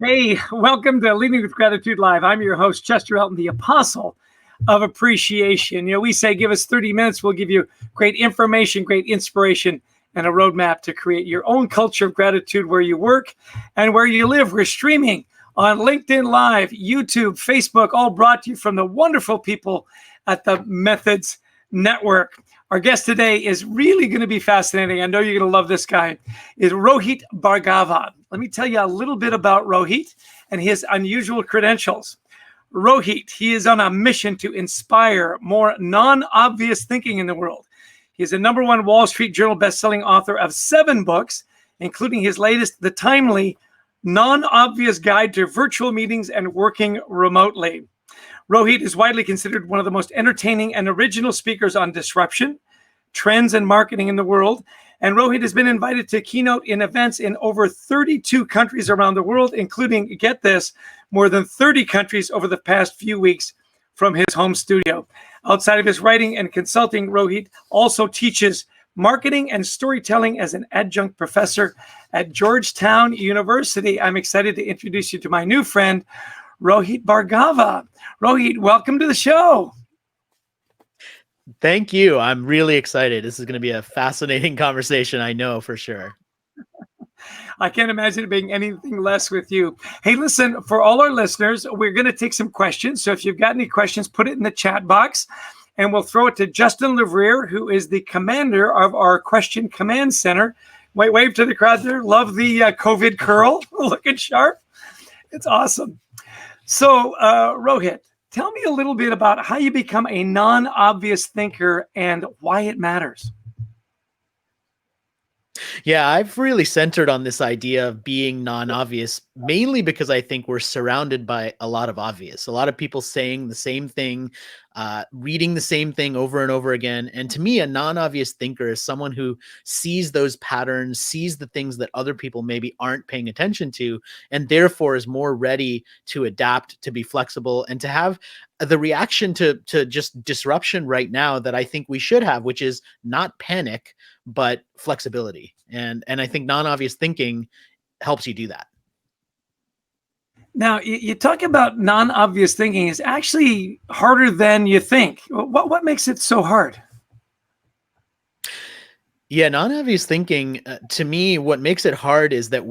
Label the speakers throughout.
Speaker 1: Hey, welcome to Leading with Gratitude Live. I'm your host, Chester Elton, the apostle of appreciation. We say give us 30 minutes. We'll give you great information, great inspiration, and a roadmap to create your own culture of gratitude where you work and where you live. We're streaming on LinkedIn Live, YouTube, Facebook, all brought to you from the wonderful people at the Methods Network. Our guest today is really going to be fascinating. I know you're going to love this guy. Is Rohit Bhargava. Let me tell you a little bit about Rohit and his unusual credentials. Rohit, he is on a mission to inspire more non-obvious thinking in the world. He is a #1 Wall Street Journal bestselling author of 7 books, including his latest, The Timely Non-Obvious Guide to Virtual Meetings and Working Remotely. Rohit is widely considered one of the most entertaining and original speakers on disruption, trends, and marketing in the world. And Rohit has been invited to keynote in events in over 32 countries around the world, including, get this, more than 30 countries over the past few weeks from his home studio. Outside of his writing and consulting, Rohit also teaches marketing and storytelling as an adjunct professor at Georgetown University. I'm excited to introduce you to my new friend, Rohit Bhargava. Rohit, welcome to the show.
Speaker 2: Thank you. I'm really excited. This is going to be a fascinating conversation, I know for sure.
Speaker 1: I can't imagine it being anything less with you. Hey, listen, for all our listeners, we're going to take some questions. So if you've got any questions, put it in the chat box and we'll throw it to Justin LEVRIER, who is the commander of our question command center. Wave to the crowd there. Love the COVID curl. Looking sharp. It's awesome. So, Rohit, tell me a little bit about how you become a non-obvious thinker and why it matters.
Speaker 2: Yeah, I've really centered on this idea of being non-obvious, mainly because I think we're surrounded by a lot of obvious, a lot of people saying the same thing, reading the same thing over and over again. And to me, a non-obvious thinker is someone who sees those patterns, sees the things that other people maybe aren't paying attention to, and therefore is more ready to adapt, to be flexible, and to have the reaction to just disruption right now that I think we should have, which is not panic, but flexibility. And I think non-obvious thinking helps you do that.
Speaker 1: Now, you talk about non-obvious thinking is actually harder than you think. What makes it so hard?
Speaker 2: Yeah, non-obvious thinking, to me, what makes it hard is that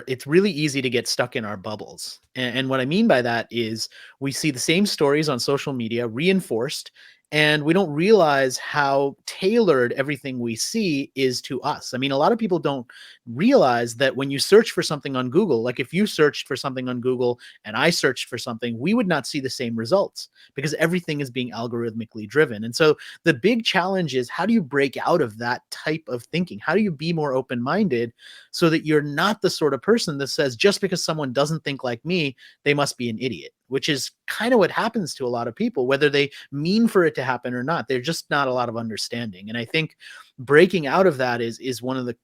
Speaker 2: it's really easy to get stuck in our bubbles. And what I mean by that is we see the same stories on social media reinforced, and we don't realize how tailored everything we see is to us. I mean, a lot of people don't realize that when you search for something on Google, like if you searched for something on Google and I searched for something, we would not see the same results because everything is being algorithmically driven. And so the big challenge is, how do you break out of that type of thinking? How do you be more open-minded so that you're not the sort of person that says, just because someone doesn't think like me, they must be an idiot, which is kind of what happens to a lot of people, whether they mean for it to happen or not. There's just not a lot of understanding. And I think breaking out of that is one of the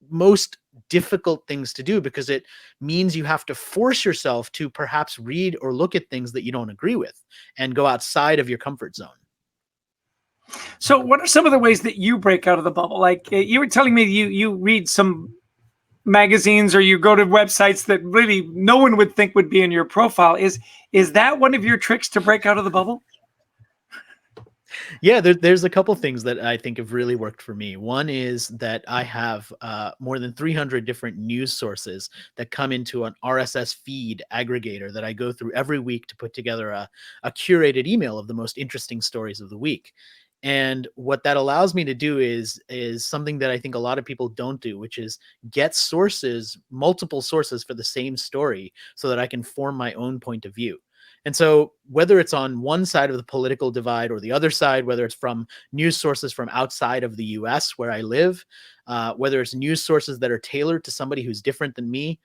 Speaker 2: most difficult things to do, because it means you have to force yourself to perhaps read or look at things that you don't agree with and go outside of your comfort zone.
Speaker 1: So what are some of the ways that you break out of the bubble? Like you were telling me you read some magazines or you go to websites that really no one would think would be in your profile. Is that one of your tricks to break out of the bubble?
Speaker 2: Yeah, there's a couple things that I think have really worked for me. One is that I have more than 300 different news sources that come into an RSS feed aggregator that I go through every week to put together a curated email of the most interesting stories of the week. And what that allows me to do is something that I think a lot of people don't do, which is get sources, multiple sources for the same story, so that I can form my own point of view. And so whether it's on one side of the political divide or the other side, whether it's from news sources from outside of the US where I live, whether it's news sources that are tailored to somebody who's different than me,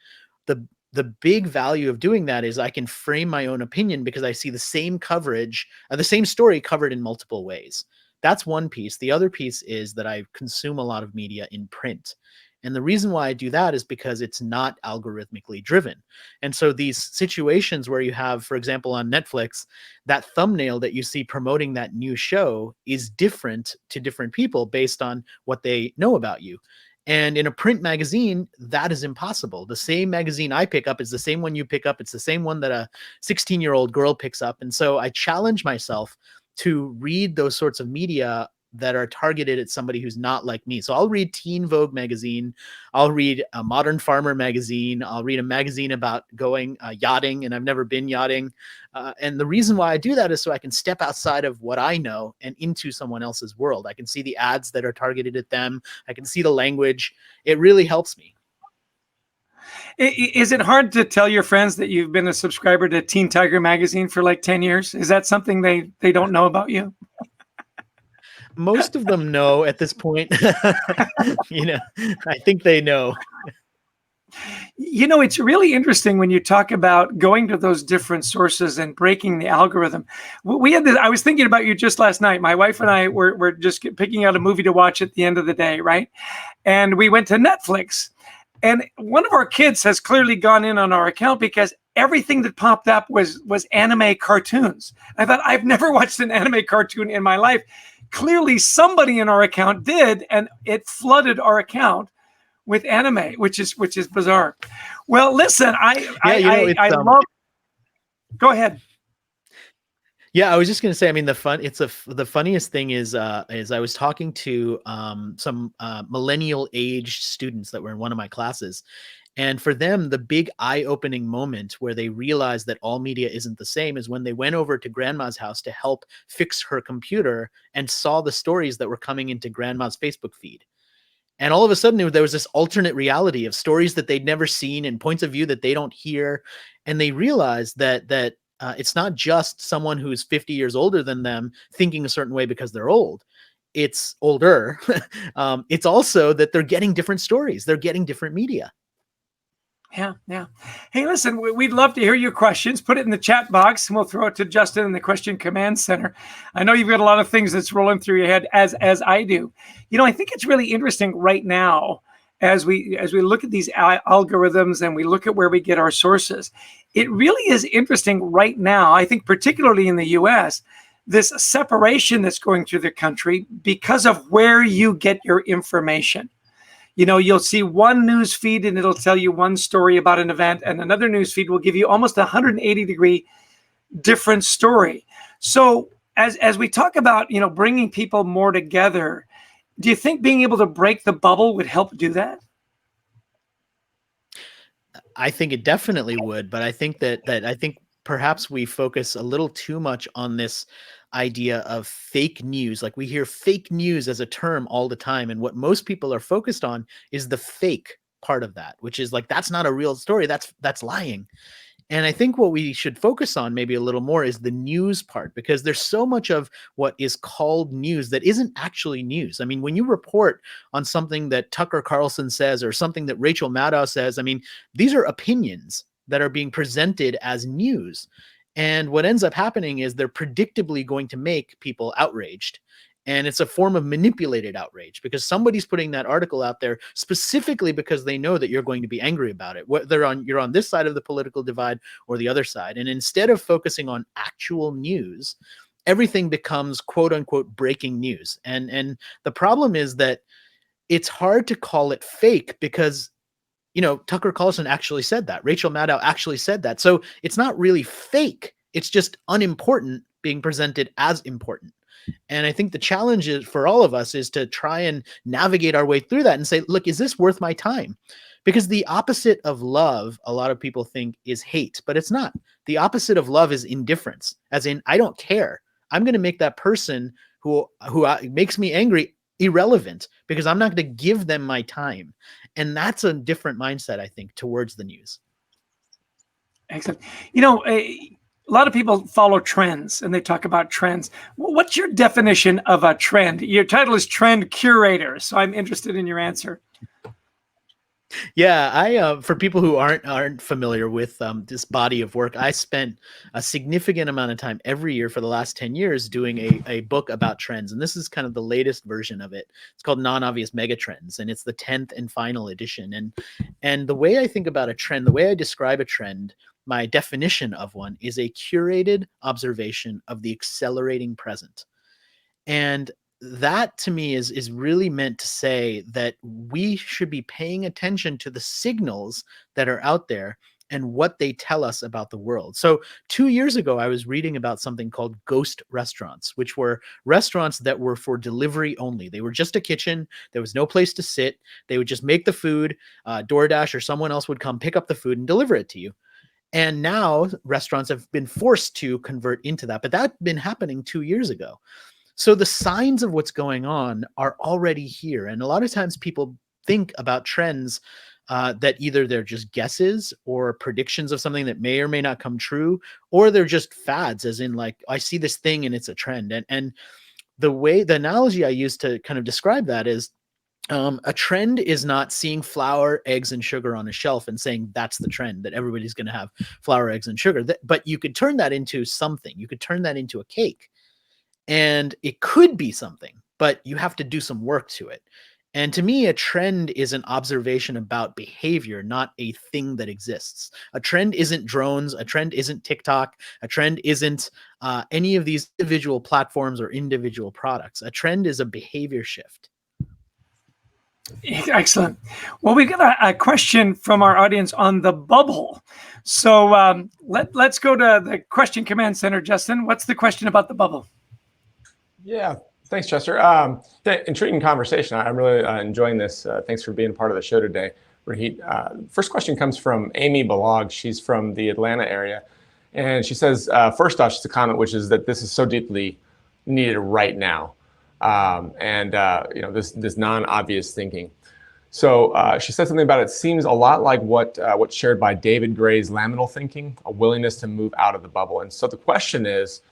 Speaker 2: the big value of doing that is I can frame my own opinion because I see the same coverage, the same story covered in multiple ways. That's one piece. The other piece is that I consume a lot of media in print. And the reason why I do that is because it's not algorithmically driven. And so these situations where you have, for example, on Netflix, that thumbnail that you see promoting that new show is different to different people based on what they know about you. And in a print magazine, that is impossible. The same magazine I pick up is the same one you pick up. It's the same one that a 16-year-old girl picks up. And so I challenge myself to read those sorts of media that are targeted at somebody who's not like me. So I'll read Teen Vogue magazine. I'll read a Modern Farmer magazine. I'll read a magazine about going yachting, and I've never been yachting. And the reason why I do that is so I can step outside of what I know and into someone else's world. I can see the ads that are targeted at them. I can see the language. It really helps me.
Speaker 1: Is it hard to tell your friends that you've been a subscriber to Teen Tiger magazine for like 10 years? Is that something they don't know about you?
Speaker 2: Most of them know at this point. I think they know.
Speaker 1: It's really interesting when you talk about going to those different sources and breaking the algorithm. We had this, I was thinking about you just last night. My wife and I were just picking out a movie to watch at the end of the day, right? And we went to Netflix. And one of our kids has clearly gone in on our account because everything that popped up was anime cartoons. I thought, I've never watched an anime cartoon in my life. Clearly somebody in our account did, and it flooded our account with anime, which is bizarre. Well, listen, I love. Go ahead.
Speaker 2: Yeah, I was just going to say, I mean, the funniest thing is I was talking to some millennial aged students that were in one of my classes. And for them, the big eye-opening moment where they realized that all media isn't the same is when they went over to grandma's house to help fix her computer and saw the stories that were coming into grandma's Facebook feed. And all of a sudden, there was this alternate reality of stories that they'd never seen and points of view that they don't hear. And they realized that it's not just someone who's 50 years older than them thinking a certain way because they're old. It's older. It's also that they're getting different stories. They're getting different media.
Speaker 1: Yeah. Hey, listen, we'd love to hear your questions. Put it in the chat box and we'll throw it to Justin in the question command center. I know you've got a lot of things that's rolling through your head as I do. I think it's really interesting right now as we look at these algorithms and we look at where we get our sources. It really is interesting right now, I think particularly in the US, this separation that's going through the country because of where you get your information. You'll see one news feed and it'll tell you one story about an event, and another news feed will give you almost a 180-degree different story. So as we talk about, bringing people more together, do you think being able to break the bubble would help do that?
Speaker 2: I think it definitely would, but I think that perhaps we focus a little too much on this idea of fake news. Like, we hear fake news as a term all the time, and what most people are focused on is the fake part of that, which is like, that's not a real story, that's lying. And I think what we should focus on maybe a little more is the news part, because there's so much of what is called news that isn't actually news. I mean, when you report on something that Tucker Carlson says or something that Rachel Maddow says, I mean, these are opinions that are being presented as news. And what ends up happening is they're predictably going to make people outraged. And it's a form of manipulated outrage because somebody's putting that article out there specifically because they know that you're going to be angry about it, whether you're on this side of the political divide or the other side. And instead of focusing on actual news, everything becomes quote unquote breaking news. And the problem is that it's hard to call it fake because Tucker Carlson actually said that. Rachel Maddow actually said that. So it's not really fake. It's just unimportant being presented as important. And I think the challenge is for all of us is to try and navigate our way through that and say, look, is this worth my time? Because the opposite of love, a lot of people think, is hate, but it's not. The opposite of love is indifference, as in, I don't care. I'm going to make that person who makes me angry irrelevant because I'm not going to give them my time. And that's a different mindset, I think, towards the news.
Speaker 1: Excellent. A lot of people follow trends and they talk about trends. What's your definition of a trend? Your title is Trend Curator, so I'm interested in your answer.
Speaker 2: Yeah, I for people who aren't familiar with this body of work, I spent a significant amount of time every year for the last 10 years doing a book about trends. And this is kind of the latest version of it. It's called Non-Obvious Megatrends, and it's the 10th and final edition. And the way I think about a trend, the way I describe a trend, my definition of one is a curated observation of the accelerating present. And that to me is really meant to say that we should be paying attention to the signals that are out there and what they tell us about the world. So 2 years ago, I was reading about something called ghost restaurants, which were restaurants that were for delivery only. They were just a kitchen. There was no place to sit. They would just make the food. DoorDash or someone else would come pick up the food and deliver it to you. And now restaurants have been forced to convert into that, but that's been happening 2 years ago. So the signs of what's going on are already here. And a lot of times people think about trends that either they're just guesses or predictions of something that may or may not come true, or they're just fads, as in like, I see this thing and it's a trend. And the analogy I use to kind of describe that is a trend is not seeing flour, eggs, and sugar on a shelf and saying that's the trend, that everybody's going to have flour, eggs, and sugar. But you could turn that into something. You could turn that into a cake. And it could be something, but you have to do some work to it. And to me, a trend is an observation about behavior, not a thing that exists. A trend isn't drones. A trend isn't TikTok. A trend isn't any of these individual platforms or individual products. A trend is a behavior shift.
Speaker 1: Excellent. Well, we've got a question from our audience on the bubble. So let's go to the question command center. Justin, what's the question about the bubble?
Speaker 3: Yeah, thanks, Chester. Intriguing conversation. I'm really enjoying this. Thanks for being part of the show today, Rohit. First question comes from Amy Balog. She's from the Atlanta area. And she says, first off, just a comment, which is that this is so deeply needed right now. This non-obvious thinking. So she said something about it seems a lot like what's shared by David Gray's liminal thinking, a willingness to move out of the bubble. And so the question is,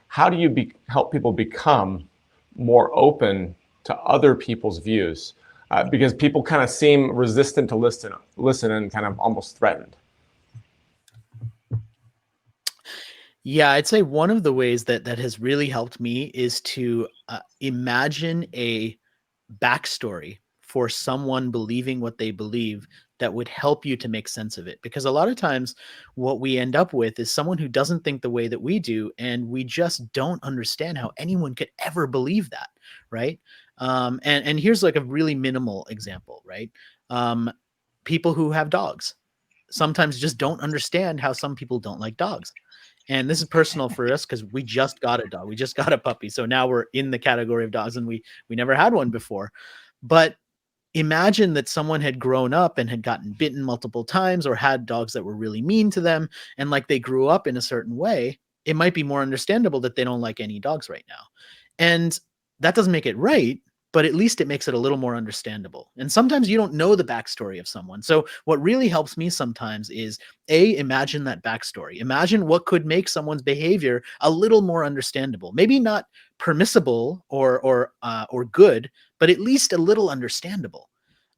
Speaker 3: how do you help people become more open to other people's views? Because people kind of seem resistant to listen and kind of almost threatened.
Speaker 2: Yeah, I'd say one of the ways that has really helped me is to imagine a backstory for someone believing what they believe that would help you to make sense of it. Because a lot of times what we end up with is someone who doesn't think the way that we do, and we just don't understand how anyone could ever believe that, right? And here's like a really minimal example, right? People who have dogs sometimes just don't understand how some people don't like dogs. And this is personal for us because we just got a dog. We just got a puppy. So now we're in the category of dogs, and we never had one before. But imagine that someone had grown up and had gotten bitten multiple times or had dogs that were really mean to them, and like they grew up in a certain way. It might be more understandable that they don't like any dogs right now. And that doesn't make it right, but at least it makes it a little more understandable. And sometimes you don't know the backstory of someone. So what really helps me sometimes is imagine that backstory. Imagine what could make someone's behavior a little more understandable. Maybe not permissible or good, but at least a little understandable.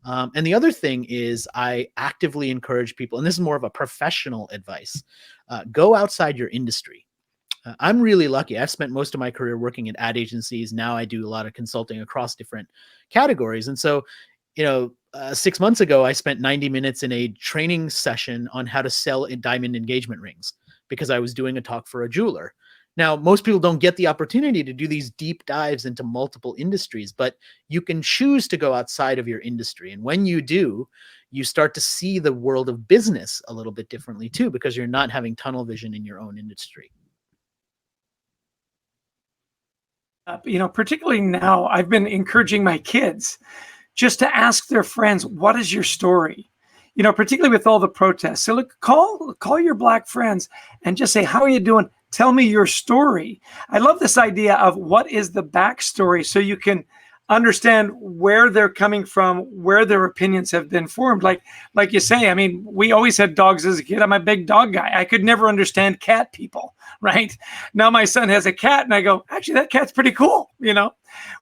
Speaker 2: And the other thing is I actively encourage people, and this is more of a professional advice, go outside your industry. I'm really lucky. I've spent most of my career working at ad agencies. Now I do a lot of consulting across different categories. And so, 6 months ago, I spent 90 minutes in a training session on how to sell diamond engagement rings because I was doing a talk for a jeweler. Now, most people don't get the opportunity to do these deep dives into multiple industries, but you can choose to go outside of your industry. And when you do, you start to see the world of business a little bit differently too, because you're not having tunnel vision in your own industry.
Speaker 1: Particularly now, I've been encouraging my kids just to ask their friends, what is your story? Particularly with all the protests. So look, call your Black friends and just say, how are you doing? Tell me your story. I love this idea of what is the backstory so you can understand where they're coming from, where their opinions have been formed. Like you say, I mean, we always had dogs as a kid. I'm a big dog guy. I could never understand cat people, right? Now my son has a cat and I go, actually, that cat's pretty cool,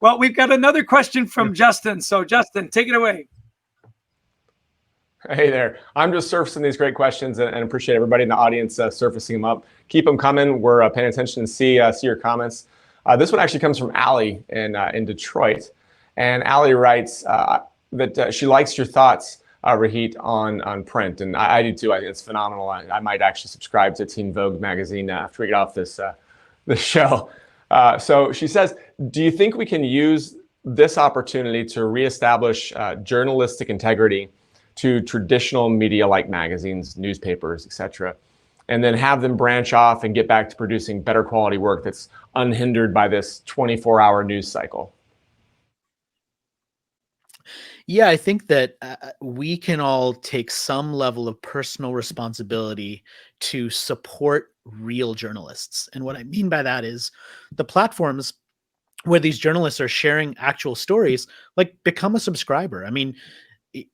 Speaker 1: Well, we've got another question from Justin. So Justin, take it away.
Speaker 3: Hey there. I'm just surfacing these great questions and appreciate everybody in the audience surfacing them up. Keep them coming. We're paying attention and see your comments. This one actually comes from Allie in Detroit. And Allie writes that she likes your thoughts, Rohit, on print. And I do too. I think it's phenomenal. I might actually subscribe to Teen Vogue magazine after we get off this show. So she says, do you think we can use this opportunity to reestablish journalistic integrity to traditional media like magazines, newspapers, etc., and then have them branch off and get back to producing better quality work that's unhindered by this 24-hour news cycle?
Speaker 2: Yeah, I think that we can all take some level of personal responsibility to support real journalists. And what I mean by that is the platforms where these journalists are sharing actual stories, like, become a subscriber. I mean,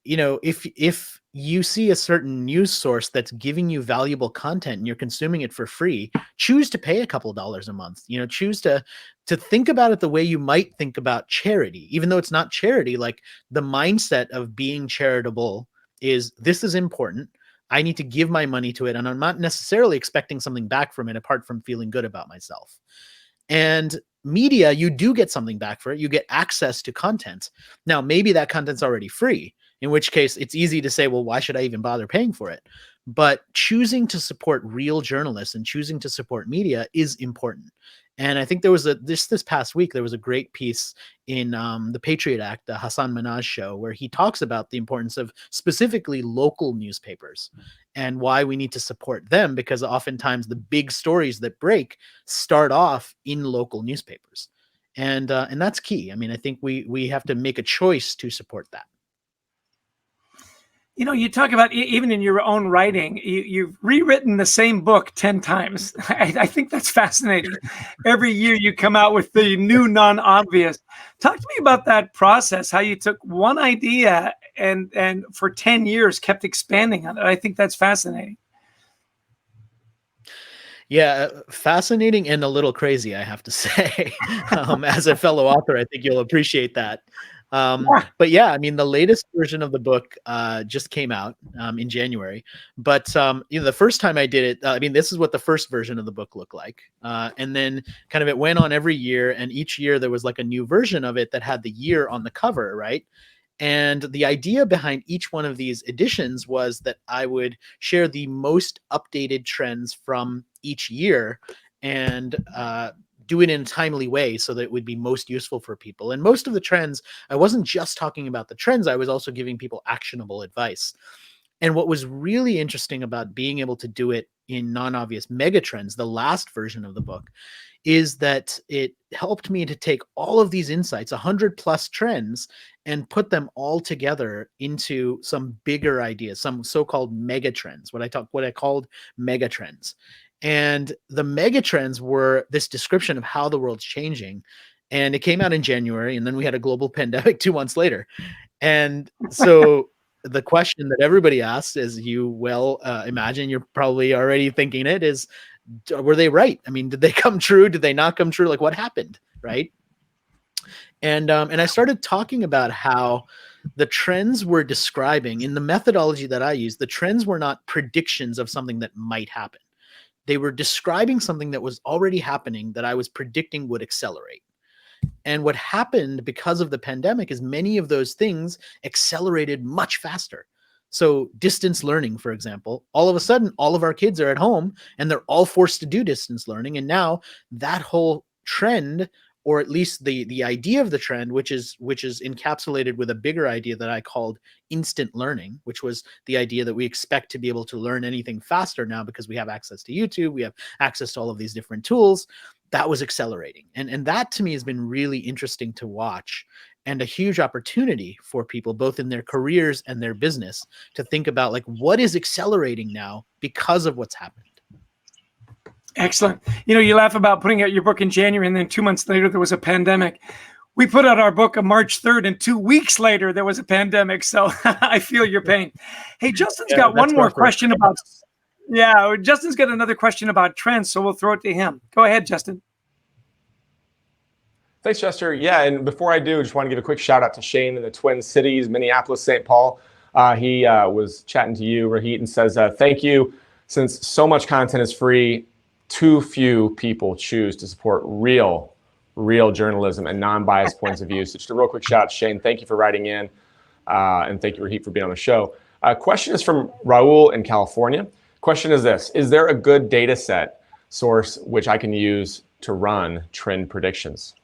Speaker 2: you know, if you see a certain news source that's giving you valuable content and you're consuming it for free, choose to pay a couple dollars a month. You know, choose to think about it the way you might think about charity, even though it's not charity. Like, the mindset of being charitable is, this is important, I need to give my money to it, and I'm not necessarily expecting something back from it apart from feeling good about myself. And media, you do get something back for it. You get access to content. Now, maybe that content's already free, in which case it's easy to say, well, why should I even bother paying for it? But choosing to support real journalists and choosing to support media is important. And I think there was this past week, there was a great piece in the Patriot Act, the Hassan Minhaj show, where he talks about the importance of specifically local newspapers and why we need to support them, because oftentimes the big stories that break start off in local newspapers. And that's key. I mean, I think we have to make a choice to support that.
Speaker 1: You know, you talk about even in your own writing, you've rewritten the same book 10 times. I think that's fascinating. Every year you come out with the new non-obvious. Talk to me about that process, how you took one idea and for 10 years kept expanding on it. I think that's fascinating.
Speaker 2: Yeah, fascinating and a little crazy, I have to say. As a fellow author, I think you'll appreciate that. But yeah, I mean, the latest version of the book just came out in January. But you know, the first time I did it, I mean, this is what the first version of the book looked like. And then kind of it went on every year, and each year there was like a new version of it that had the year on the cover, right? And the idea behind each one of these editions was that I would share the most updated trends from each year and do it in a timely way so that it would be most useful for people. And most of the trends, I wasn't just talking about the trends, I was also giving people actionable advice. And what was really interesting about being able to do it in non-obvious megatrends, the last version of the book, is that it helped me to take all of these insights, 100 plus trends, and put them all together into some bigger ideas, some so-called megatrends, what I called megatrends. And the megatrends were this description of how the world's changing. And it came out in January, and then we had a global pandemic 2 months later. And so the question that everybody asks, as you well imagine, you're probably already thinking it, is, were they right? I mean, did they come true? Did they not come true? Like, what happened, right? And I started talking about how the trends we're describing in the methodology that I use, the trends were not predictions of something that might happen. They were describing something that was already happening that I was predicting would accelerate. And what happened because of the pandemic is many of those things accelerated much faster. So distance learning, for example, all of a sudden, all of our kids are at home and they're all forced to do distance learning. And now that whole trend, or at least the idea of the trend, which is encapsulated with a bigger idea that I called instant learning, which was the idea that we expect to be able to learn anything faster now because we have access to YouTube, we have access to all of these different tools. That was accelerating. And that to me has been really interesting to watch, and a huge opportunity for people, both in their careers and their business, to think about, like, what is accelerating now because of what's happened.
Speaker 1: Excellent. You know, you laugh about putting out your book in January, and then 2 months later, there was a pandemic. We put out our book on March 3rd, and 2 weeks later, there was a pandemic. So I feel your pain. Hey, Justin's got one more question about... Yeah, Justin's got another question about trends, so we'll throw it to him. Go ahead, Justin.
Speaker 3: Thanks, Chester. Yeah, and before I do, I just want to give a quick shout out to Shane in the Twin Cities, Minneapolis, St. Paul. He was chatting to you, Rohit, and says, thank you. Since so much content is free, too few people choose to support real journalism and non-biased points of view. So just a real quick shout out to Shane. Thank you for writing in, and thank you, Rohit, for being on the show. Question is from Raul in California. Question is this: is there a good data set source which I can use to run trend predictions?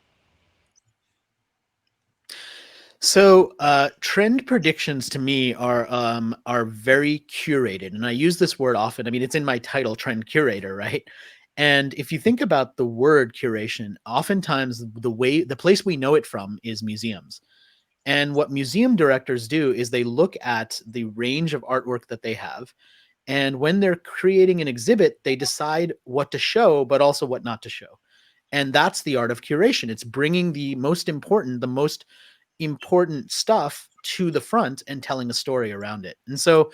Speaker 2: So trend predictions to me are very curated, and I use this word often. I mean, it's in my title, Trend Curator, right? And if you think about the word curation, oftentimes the place we know it from is museums. And what museum directors do is they look at the range of artwork that they have. And when they're creating an exhibit, they decide what to show, but also what not to show. And that's the art of curation. It's bringing the most important stuff to the front and telling a story around it. And so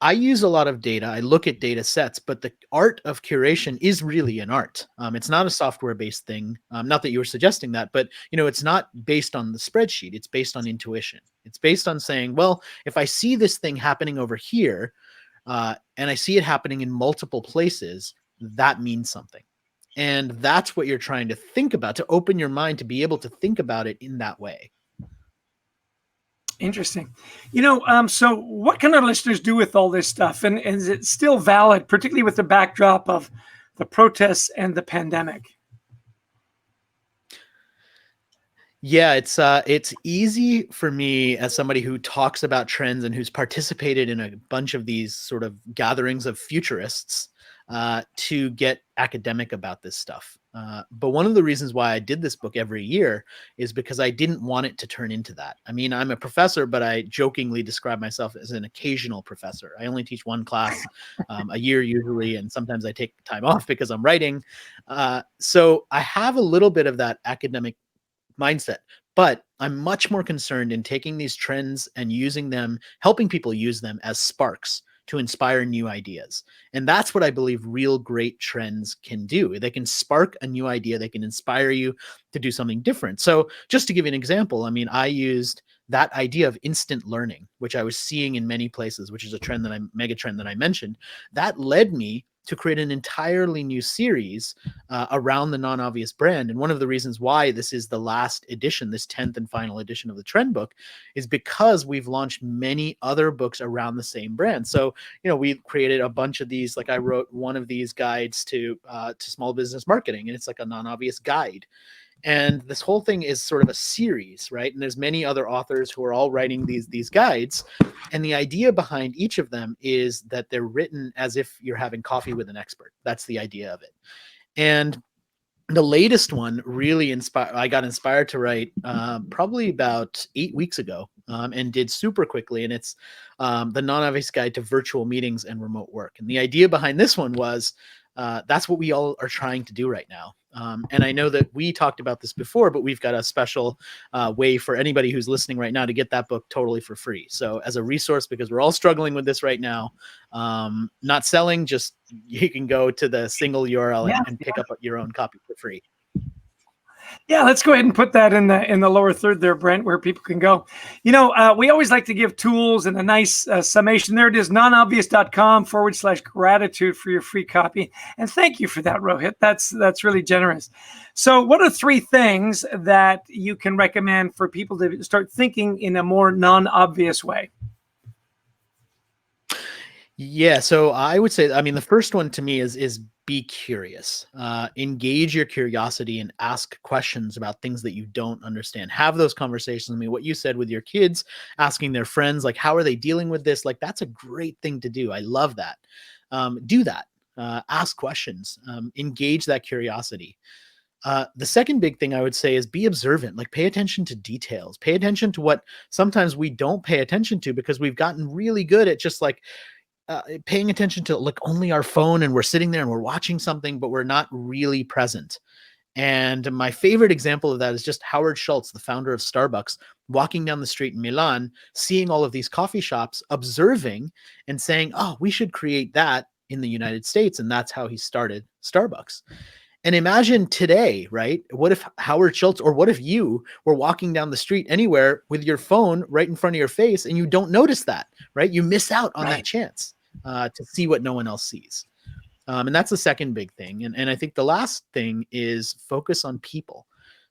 Speaker 2: I use a lot of data. I look at data sets, but the art of curation is really an art. It's not a software-based thing. Not that you were suggesting that, but it's not based on the spreadsheet. It's based on intuition. It's based on saying, well, if I see this thing happening over here, and I see it happening in multiple places, that means something. And that's what you're trying to think about, to open your mind to be able to think about it in that way.
Speaker 1: Interesting. So what can our listeners do with all this stuff? And is it still valid, particularly with the backdrop of the protests and the pandemic?
Speaker 2: Yeah, it's easy for me as somebody who talks about trends and who's participated in a bunch of these sort of gatherings of futurists to get academic about this stuff. But one of the reasons why I did this book every year is because I didn't want it to turn into that. I mean, I'm a professor, but I jokingly describe myself as an occasional professor. I only teach one class a year usually, and sometimes I take time off because I'm writing. So I have a little bit of that academic mindset, but I'm much more concerned in taking these trends and using them, helping people use them as sparks to inspire new ideas. And that's what I believe real great trends can do. They can spark a new idea. They can inspire you to do something different. So just to give you an example, I mean, I used that idea of instant learning, which I was seeing in many places, which is a mega trend that I mentioned. That led me to create an entirely new series around the non-obvious brand. And one of the reasons why this is the last edition, this 10th and final edition of the Trend book, is because we've launched many other books around the same brand. So, we created a bunch of these, like I wrote one of these guides to small business marketing, and it's like a non-obvious guide. And this whole thing is sort of a series, right? And there's many other authors who are all writing these guides. And the idea behind each of them is that they're written as if you're having coffee with an expert. That's the idea of it. And the latest one really I got inspired to write probably about 8 weeks ago and did super quickly. And it's the non-obvious guide to virtual meetings and remote work. And the idea behind this one was that's what we all are trying to do right now. And I know that we talked about this before, but we've got a special way for anybody who's listening right now to get that book totally for free. So as a resource, because we're all struggling with this right now, not selling, just you can go to the single URL and pick up your own copy for free.
Speaker 1: Yeah, let's go ahead and put that in the lower third there, Brent, where people can go. We always like to give tools and a nice summation. There it is, nonobvious.com/gratitude for your free copy. And thank you for that, Rohit. That's really generous. So what are 3 things that you can recommend for people to start thinking in a more non-obvious way?
Speaker 2: Yeah, so I would say, I mean, the first one to me is be curious. Engage your curiosity and ask questions about things that you don't understand. Have those conversations. I mean, what you said with your kids, asking their friends, like, how are they dealing with this? Like, that's a great thing to do. I love that. Do that. Ask questions. Engage that curiosity. The second big thing I would say is be observant, like pay attention to details, pay attention to what sometimes we don't pay attention to because we've gotten really good at just like, paying attention to like only our phone, and we're sitting there and we're watching something, but we're not really present. And my favorite example of that is just Howard Schultz, the founder of Starbucks, walking down the street in Milan, seeing all of these coffee shops, observing and saying, oh, we should create that in the United States. And that's how he started Starbucks. And imagine today, right? What if Howard Schultz, or what if you were walking down the street anywhere with your phone right in front of your face and you don't notice that, right? You miss out on that chance to see what no one else sees. And that's the second big thing. And I think the last thing is focus on people.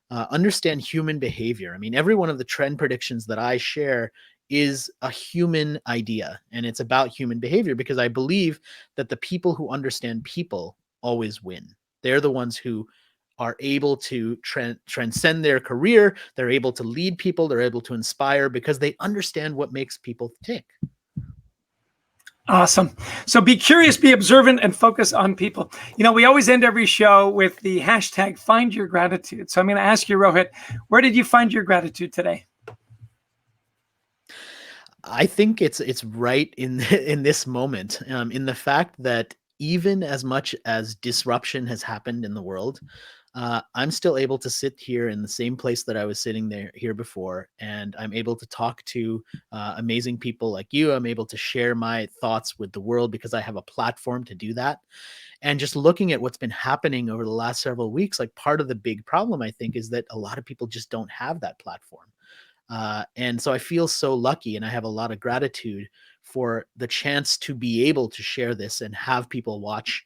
Speaker 2: Understand human behavior. I mean, every one of the trend predictions that I share is a human idea, and it's about human behavior, because I believe that the people who understand people always win. They're the ones who are able to transcend their career. They're able to lead people. They're able to inspire because they understand what makes people tick.
Speaker 1: Awesome. So be curious, be observant, and focus on people. We always end every show with the hashtag Find Your Gratitude. So I'm going to ask you, Rohit, where did you find your gratitude today?
Speaker 2: I think it's right in this moment, in the fact that even as much as disruption has happened in the world, I'm still able to sit here in the same place that I was sitting here before, and I'm able to talk to amazing people like you. I'm able to share my thoughts with the world because I have a platform to do that. And just looking at what's been happening over the last several weeks, like part of the big problem, I think, is that a lot of people just don't have that platform. And so I feel so lucky, and I have a lot of gratitude for the chance to be able to share this and have people watch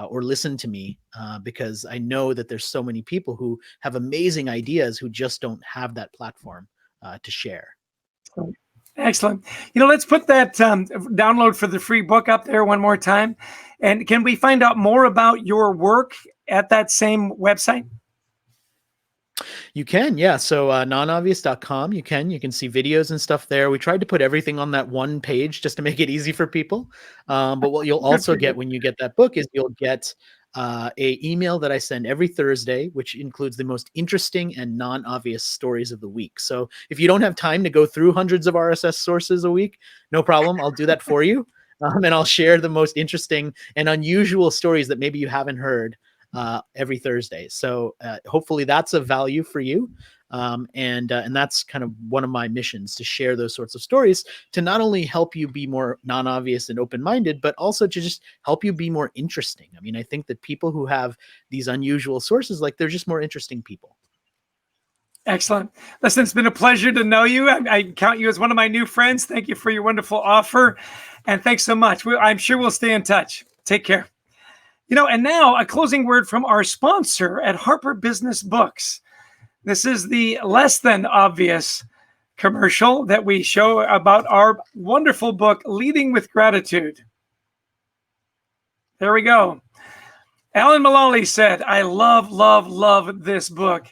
Speaker 2: or listen to me, because I know that there's so many people who have amazing ideas who just don't have that platform to share.
Speaker 1: Excellent. Let's put that download for the free book up there one more time. And can we find out more about your work at that same website?
Speaker 2: You can, yeah. So nonobvious.com, you can see videos and stuff there. We tried to put everything on that one page just to make it easy for people. But what you'll also get when you get that book is you'll get a email that I send every Thursday, which includes the most interesting and non-obvious stories of the week. So if you don't have time to go through hundreds of RSS sources a week, no problem. I'll do that for you. And I'll share the most interesting and unusual stories that maybe you haven't heard every Thursday. So hopefully that's of value for you. And that's kind of one of my missions, to share those sorts of stories, to not only help you be more non-obvious and open-minded, but also to just help you be more interesting. I mean, I think that people who have these unusual sources, like, they're just more interesting people.
Speaker 1: Excellent. Listen, it's been a pleasure to know you. I count you as one of my new friends. Thank you for your wonderful offer. And thanks so much. I'm sure we'll stay in touch. Take care. And now a closing word from our sponsor at Harper Business Books. This is the less than obvious commercial that we show about our wonderful book, Leading with Gratitude. There we go. Alan Mullally said, I love, love, love this book.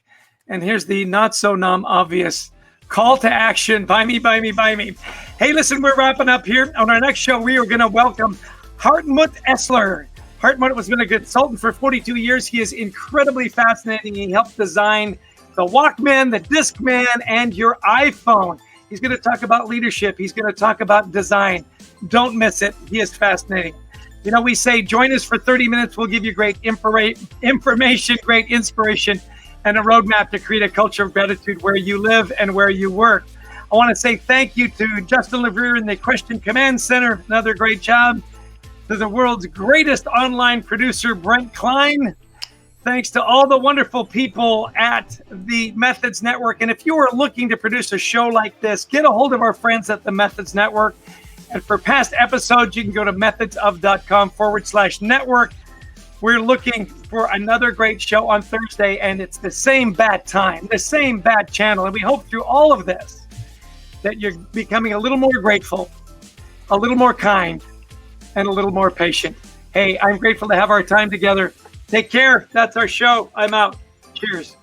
Speaker 1: And here's the not so obvious call to action. Buy me, buy me, buy me. Hey, listen, we're wrapping up here. On our next show, we are going to welcome Hartmut Essler. Hartmut was been a consultant for 42 years. He is incredibly fascinating. He helped design the Walkman, the Discman, and your iPhone. He's going to talk about leadership. He's going to talk about design. Don't miss it. He is fascinating. We say join us for 30 minutes. We'll give you great information, great inspiration, and a roadmap to create a culture of gratitude where you live and where you work. I want to say thank you to Justin LEVRIER in the Question Command Center. Another great job. To the world's greatest online producer, Brent Klein. Thanks to all the wonderful people at the Methods Network. And if you are looking to produce a show like this, get a hold of our friends at the Methods Network. And for past episodes, you can go to methodsof.com/network. We're looking for another great show on Thursday, and it's the same bad time, the same bad channel. And we hope through all of this that you're becoming a little more grateful, a little more kind, and a little more patient. Hey, I'm grateful to have our time together. Take care. That's our show. I'm out. Cheers.